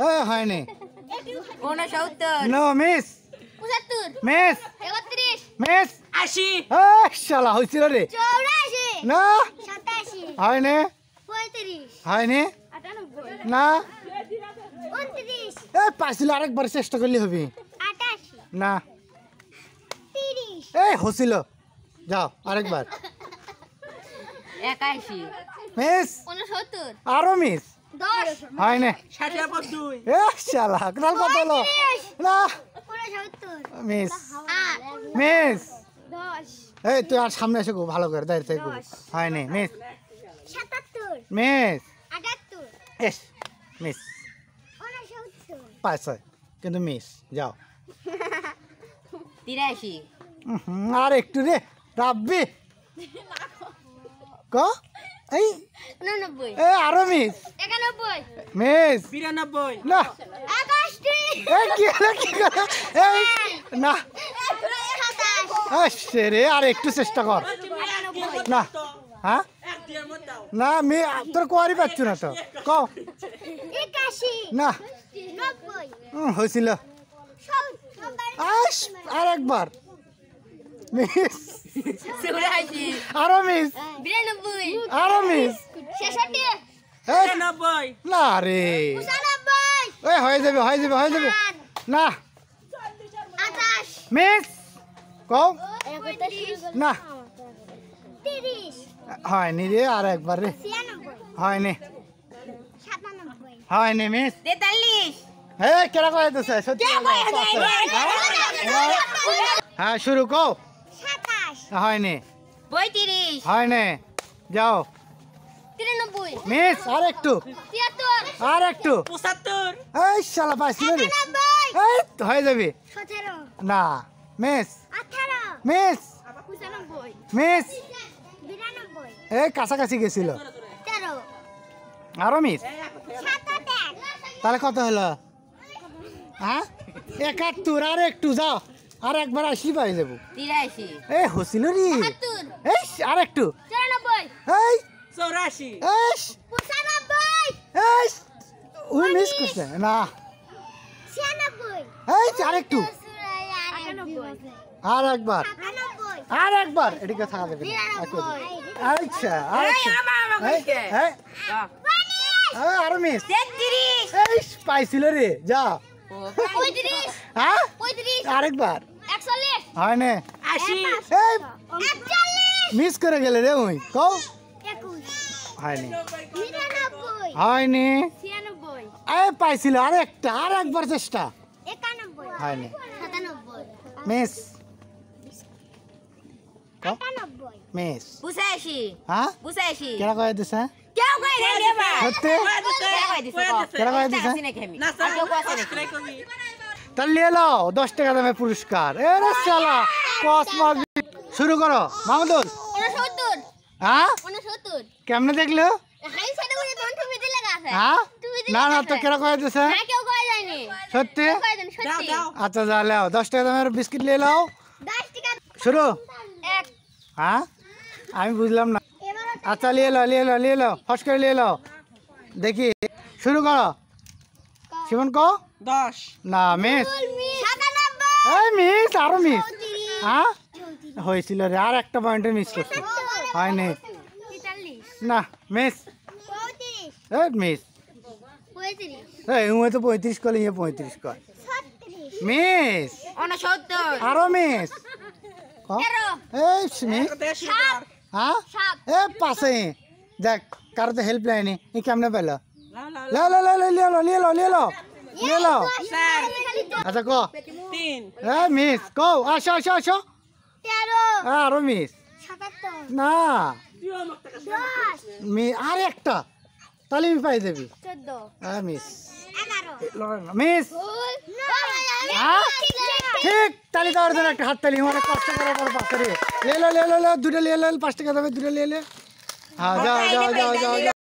হ্যাঁ হয়নি। 69 no miss 75 miss 31 miss 80 এই শালা হইছিল রে 84 না 87 হয়নি 35 হয়নি 98 না 29 এই পাইছিল আরেকবার চেষ্টা করলে হবে 88 না 30 এই হছিল যাও আরেকবার 81 মিস 69 আরো মিস 10 হয়নি 72 এ শালা কাল কত হলো না 69 মিস 8 মিস 10 এই তুই আর সামনে এসে গো ভালো করে দাঁড়িয়ে থেকে হয়নি মিস 77 মিস 78 এস মিস 69 পাইছ কিন্তু মিস যাও 83 আর একটু রে রাব্বি ক এই 89 এ আরো মিস 91 মিস 92 না 81 এই কি হলো কি করে এই না 27 আসছে রে আর একটু চেষ্টা কর না হ্যাঁ না আমি তোর কোয়ারি পাচ্ছি না তো ক 81 না 90 হয়েছিল আস আর একবার মিস 84 আরো মিস 92 আরো মিস 66 এই 90 না রে 95 এই হয়ে যাবে হয়ে যাবে হয়ে যাবে না 28 মিস কও 31 না 30 হয়নি রে আর একবার রে 96 হয়নি 97 হয়নি মিস 43 হে কেরা কয়ে দিছে সত্যি হ্যাঁ শুরু কও 27 হয়নি 32 হয়নি যাও 93 মিস আর একটু 73 আর একটু 75 এই শালা পাইছিল রে 91 এই তো হয়ে যাবে 17 না মিস 18 মিস 95 মিস 92 এই কাছাকাছি গেছিল 13 আরো মিস 77 তাহলে কত হলো হ্যাঁ 71 আর একটু যাও আর একবার আসি পাই যাবো 83 এই হছিল রে 72 এই আর একটু 94 এই 84 এই 95 এই ওই মিস করছে না 96 এই আর একটু 98 আর একবার 98 আর একবার এদিকে থাকা যাবে না। আচ্ছা আচ্ছা এই, এই, এই, আরো মিস 33 এই পাইছিল রে যা 35 হ্যাঁ 35 আরেকবার 41 হয় না 80 এই 41 মিস করে গেলে রে ওই কও 21 হয়নি 99 হয়নি 96 এই পাইছিল আর একটা আর একবার চেষ্টা 91 হয়নি 97 মিস কও 98 মিস 85 হ্যাঁ 85 কেরা কয়ে দিছে কেউ কই রে দেবা সত্যি কেরা কয়ে দিছে না স্যার কবি তাহলে নিয়ে নাও 10 টাকা দামে পুরস্কার এ রে শালা কসমস শুরু করো মাহমুদুল 69 হ্যাঁ 69 কেমনে দেখলো হাই সাইডে করে তোমার টুপি দিলে গাছে হ্যাঁ না না তো কেরা কয়ে দিছে হ্যাঁ কেউ কই যায়নি সত্যি কই দেন দাও সত্যি দাও আচ্ছা যা লাও 10 টাকা দামের বিস্কিট নিয়ে নাও 10 টাকা শুরু 1 হ্যাঁ আমি বুঝলাম না এবার আচ্ছা নিয়ে নাও ফস করে নিয়ে নাও দেখি শুরু করো শিবন কো 10 না মিস 97 এই মিস আরো মিস হ্যাঁ হয়েছিল রে আর একটা পয়েন্টে মিস করছে হয়নি 43 না মিস 35 এই মিস 35 এই উমে তো 35 কল ইয়ে 35 কল 36 মিস 69 আরো মিস ক? 13 এই মিস 100 হ্যাঁ 7 এ পাশে দেখ কারো তো হেল্প লাইনি ই কেমনে পেলো লা লা নিয়ে লো স্যার আচ্ছা ক 3 এ মিস কও আসো 13 আরো মিস 77 না 10 মি আর একটা তাহলে আমি পাই যাবি 14 মিস 11 মিস হ্যাঁ? ঠিক ঠিক তাহলে তো জন্য একটা হাত তালি অনেক কষ্ট করার পর পাশে লে দুটো নিয়ে 5 টাকা দেবে দুটো নিয়ে হ্যাঁ যাও